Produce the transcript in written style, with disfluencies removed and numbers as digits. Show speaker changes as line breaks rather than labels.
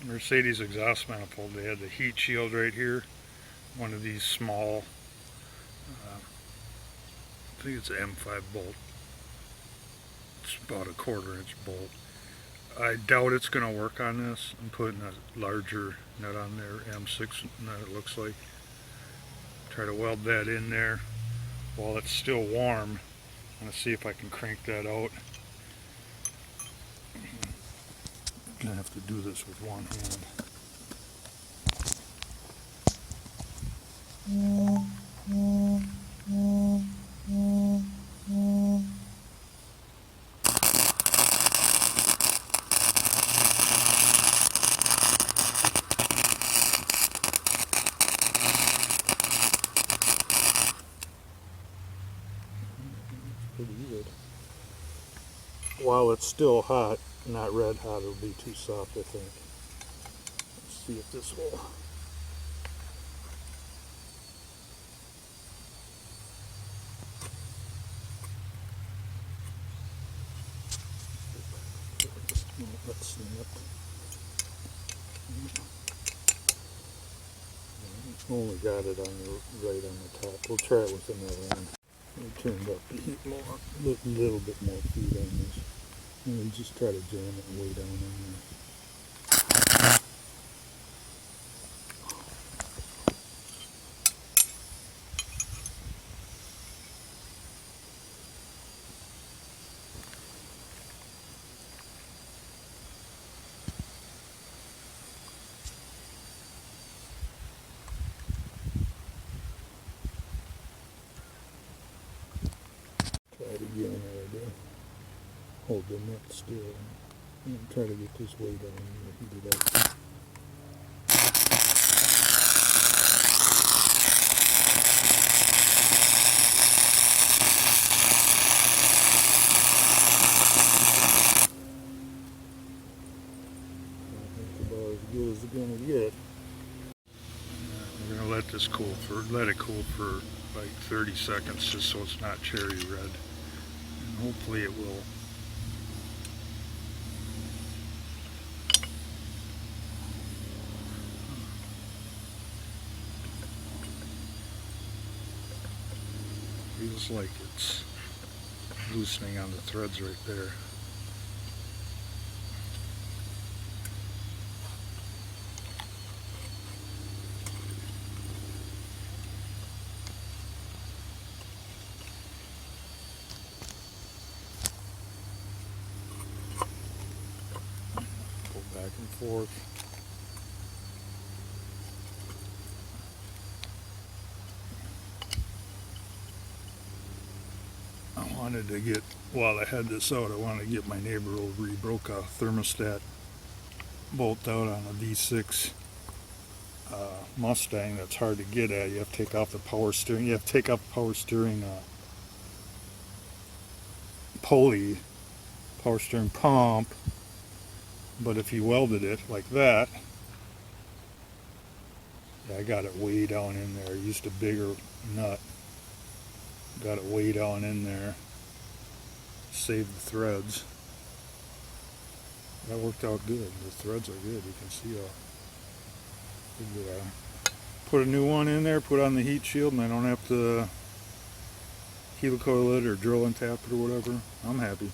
Mercedes exhaust manifold. They had the heat shield right here. One of these small, I think it's an M5 bolt. It's about a 1/4 inch bolt. I doubt it's going to work on this. I'm putting a larger nut on there, M6 nut it looks like. Try to weld that in there while it's still warm. I'm going to see if I can crank that out. I'm going to have to do this with one hand. Pretty good. While it's still hot, not red hot, it'll be too soft, I think. Let's see if this will. Let's snap. Only got it on the right on the top. We'll try it with another one. We turned up the heat more, a little bit more feed on this. And we just try to jam it way down in there. Try it again there. Hold the nut still and try to get this way down and heat it up. That's about as good as it's gonna get. We're gonna let this cool let it cool for like 30 seconds just so it's not cherry red. And hopefully it will. Feels like it's loosening on the threads right there. Go back and forth. I wanted to get, while I had this out, I wanted to get my neighbor over. He broke a thermostat bolt out on a V6 Mustang that's hard to get at. You have to take off the power steering. You have to take off the power steering pulley, power steering pump. But if you welded it like that, yeah, I got it way down in there. I used a bigger nut. Got it way down in there. Saved the threads. That worked out good. The threads are good. You can see how good they are. Put a new one in there, put on the heat shield, and I don't have to helicoil it or drill and tap it or whatever. I'm happy.